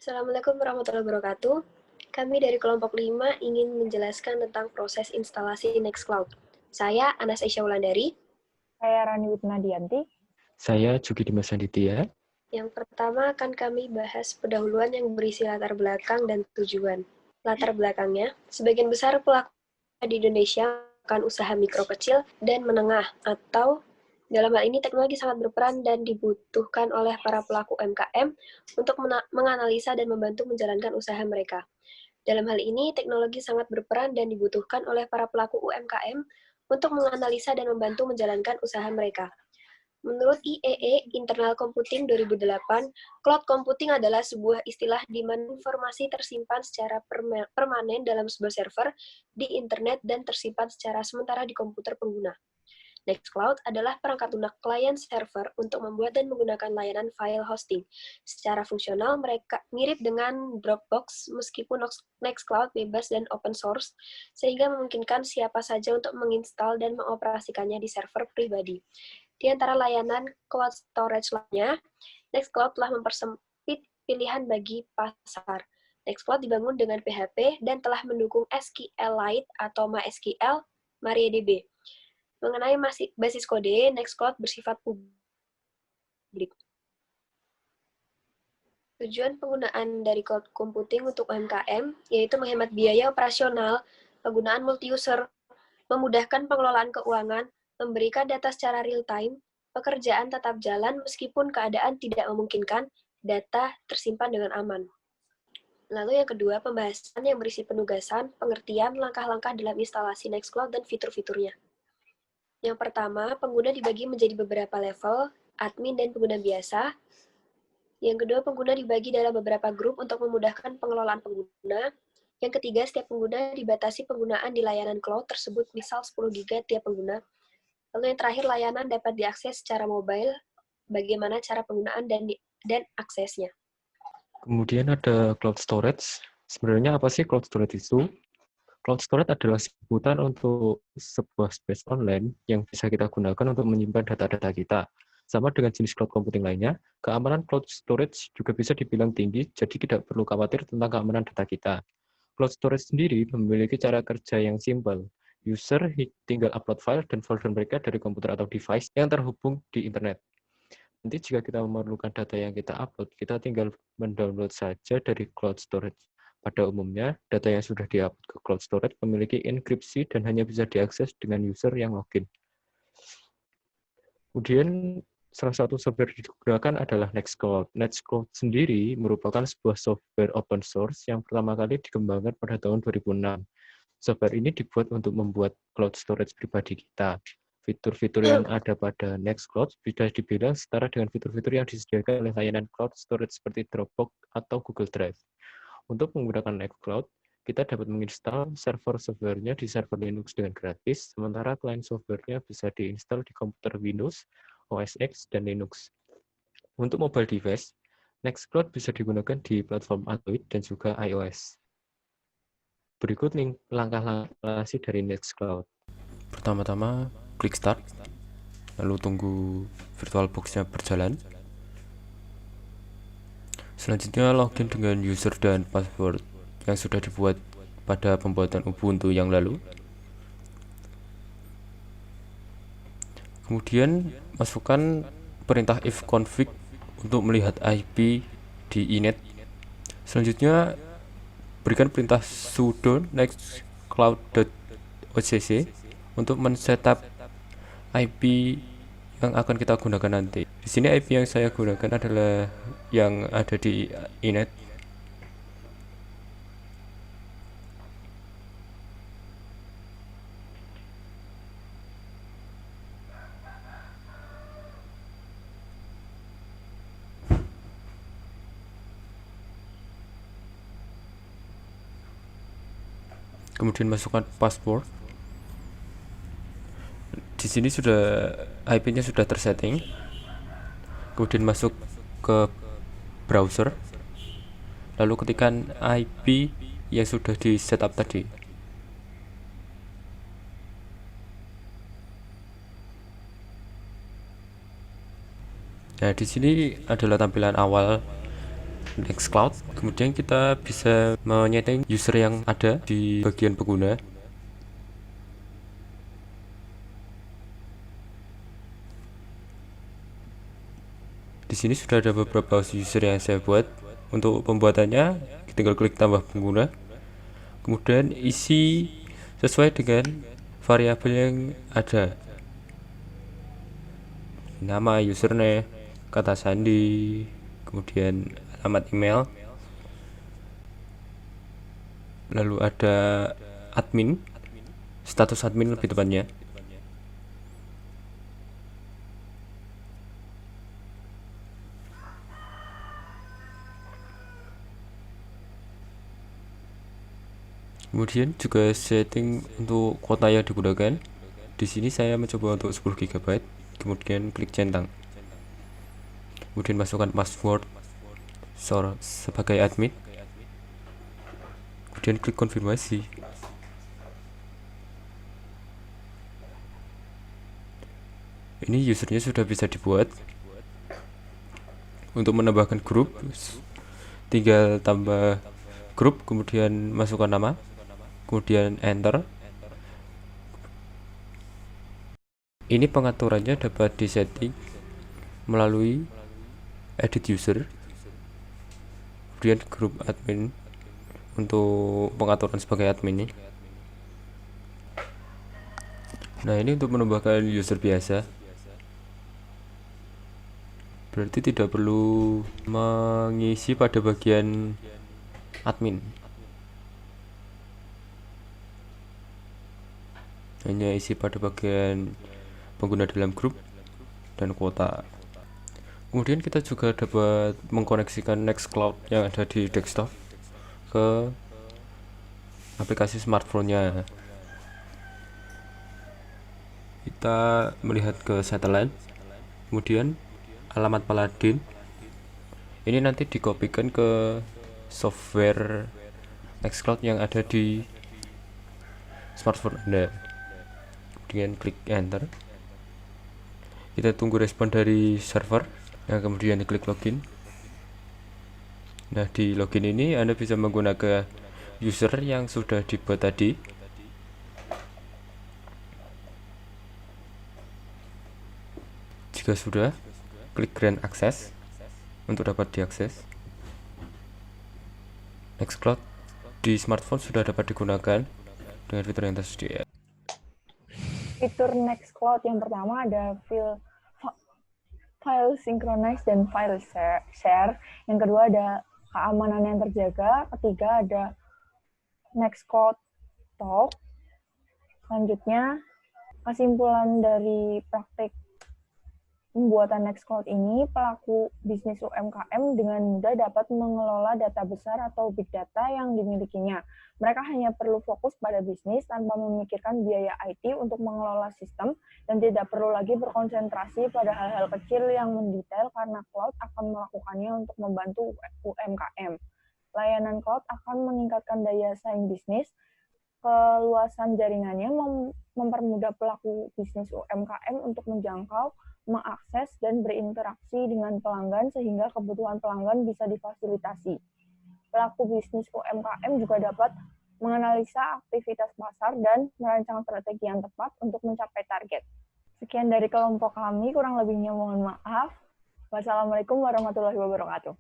Assalamualaikum warahmatullahi wabarakatuh. Kami dari kelompok 5 ingin menjelaskan tentang proses instalasi Nextcloud. Saya Anas Aisyah Wulandari. Saya Rani Witnadianti. Saya Jugi Dimas Aditya. Yang pertama akan kami bahas pendahuluan yang berisi latar belakang dan tujuan. Latar belakangnya, sebagian besar pelaku di Indonesia melakukan usaha mikro kecil dan menengah, atau dalam hal ini teknologi sangat berperan dan dibutuhkan oleh para pelaku UMKM untuk menganalisa dan membantu menjalankan usaha mereka. Dalam hal ini, teknologi sangat berperan dan dibutuhkan oleh para pelaku UMKM untuk menganalisa dan membantu menjalankan usaha mereka. Menurut IEE Internal Computing 2008, cloud computing adalah sebuah istilah di mana informasi tersimpan secara permanen dalam sebuah server di internet dan tersimpan secara sementara di komputer pengguna. Nextcloud adalah perangkat lunak client server untuk membuat dan menggunakan layanan file hosting. Secara fungsional, mereka mirip dengan Dropbox, meskipun Nextcloud bebas dan open source, sehingga memungkinkan siapa saja untuk menginstal dan mengoperasikannya di server pribadi. Di antara layanan cloud storage lainnya, Nextcloud telah mempersempit pilihan bagi pasar. Nextcloud dibangun dengan PHP dan telah mendukung SQLite atau MySQL, MariaDB. Mengenai basis kode, Nextcloud bersifat publik. Tujuan penggunaan dari cloud computing untuk UMKM yaitu menghemat biaya operasional, penggunaan multi-user, memudahkan pengelolaan keuangan, memberikan data secara real-time, pekerjaan tetap jalan meskipun keadaan tidak memungkinkan, data tersimpan dengan aman. Lalu yang kedua, pembahasan yang berisi penugasan, pengertian, langkah-langkah dalam instalasi Nextcloud dan fitur-fiturnya. Yang pertama, pengguna dibagi menjadi beberapa level, admin dan pengguna biasa. Yang kedua, pengguna dibagi dalam beberapa grup untuk memudahkan pengelolaan pengguna. Yang ketiga, setiap pengguna dibatasi penggunaan di layanan cloud tersebut, misal 10 GB tiap pengguna. Lalu yang terakhir, layanan dapat diakses secara mobile, bagaimana cara penggunaan dan aksesnya. Kemudian ada cloud storage. Sebenarnya apa sih cloud storage itu? Cloud storage adalah sebutan untuk sebuah space online yang bisa kita gunakan untuk menyimpan data-data kita. Sama dengan jenis cloud computing lainnya, keamanan cloud storage juga bisa dibilang tinggi, jadi tidak perlu khawatir tentang keamanan data kita. Cloud storage sendiri memiliki cara kerja yang simpel. User tinggal upload file dan folder mereka dari komputer atau device yang terhubung di internet. Nanti jika kita memerlukan data yang kita upload, kita tinggal mendownload saja dari cloud storage. Pada umumnya, data yang sudah di-upload ke cloud storage memiliki enkripsi dan hanya bisa diakses dengan user yang login. Kemudian, salah satu software yang digunakan adalah Nextcloud. Nextcloud sendiri merupakan sebuah software open source yang pertama kali dikembangkan pada tahun 2006. Software ini dibuat untuk membuat cloud storage pribadi kita. Fitur-fitur yang ada pada Nextcloud bisa dibilang setara dengan fitur-fitur yang disediakan oleh layanan cloud storage seperti Dropbox atau Google Drive. Untuk menggunakan Nextcloud, kita dapat menginstal server software-nya di server Linux dengan gratis, sementara client software-nya bisa diinstal di komputer Windows, OS X, dan Linux. Untuk mobile device, Nextcloud bisa digunakan di platform Android dan juga iOS. Berikut link langkah-langkah dari Nextcloud. Pertama-tama, klik start, lalu tunggu VirtualBox-nya berjalan. Selanjutnya, login dengan user dan password yang sudah dibuat pada pembuatan Ubuntu yang lalu. Kemudian, masukkan perintah ifconfig untuk melihat IP di inet. Selanjutnya, berikan perintah sudo nextcloud.occ untuk men-setup IP yang akan kita gunakan nanti. Di sini IP yang saya gunakan adalah yang ada di inet. Kemudian masukkan password. Di sini sudah IP-nya sudah tersetting. Kemudian masuk ke browser. Lalu ketikkan IP yang sudah di setup tadi. Nah, di sini adalah tampilan awal Nextcloud. Kemudian kita bisa menyeting user yang ada di bagian pengguna. Di sini sudah ada beberapa user yang saya buat. Untuk pembuatannya, tinggal klik tambah pengguna. Kemudian isi sesuai dengan variabel yang ada. Nama, username, kata sandi, kemudian alamat email. Lalu ada admin, status admin lebih tepatnya. Kemudian juga setting untuk kuota yang digunakan. Di sini saya mencoba untuk 10 GB. Kemudian klik centang. Kemudian masukkan password sebagai admin. Kemudian klik konfirmasi. Ini usernya sudah bisa dibuat. Untuk menambahkan grup, tinggal tambah grup, kemudian masukkan nama, kemudian enter. Ini pengaturannya dapat disetting melalui edit user, kemudian grup admin untuk pengaturan sebagai admin ini. Nah, ini untuk menambahkan user biasa. Berarti tidak perlu mengisi pada bagian admin, hanya isi pada bagian pengguna dalam grup dan kuota. Kemudian kita juga dapat mengkoneksikan Nextcloud yang ada di desktop ke aplikasi smartphone-nya. Kita melihat ke satelit, kemudian alamat Paladin ini nanti dikopikan ke software Nextcloud yang ada di smartphone Anda. Kemudian klik enter. Kita tunggu respon dari server. Nah, kemudian klik login. Nah, di login ini Anda bisa menggunakan user yang sudah dibuat tadi. Jika sudah, klik grant access untuk dapat diakses. Nextcloud di smartphone sudah dapat digunakan dengan fitur yang tersedia. Fitur Nextcloud yang pertama ada file synchronize dan file share. Yang kedua ada keamanan yang terjaga. Ketiga ada Nextcloud Talk. Selanjutnya, kesimpulan dari praktik pembuatan Nextcloud ini, pelaku bisnis UMKM dengan mudah dapat mengelola data besar atau big data yang dimilikinya. Mereka hanya perlu fokus pada bisnis tanpa memikirkan biaya IT untuk mengelola sistem dan tidak perlu lagi berkonsentrasi pada hal-hal kecil yang mendetail karena cloud akan melakukannya untuk membantu UMKM. Layanan cloud akan meningkatkan daya saing bisnis, keluasan jaringannya mempermudah pelaku bisnis UMKM untuk menjangkau, mengakses, dan berinteraksi dengan pelanggan sehingga kebutuhan pelanggan bisa difasilitasi. Pelaku bisnis UMKM juga dapat menganalisa aktivitas pasar dan merancang strategi yang tepat untuk mencapai target. Sekian dari kelompok kami, kurang lebihnya mohon maaf. Wassalamualaikum warahmatullahi wabarakatuh.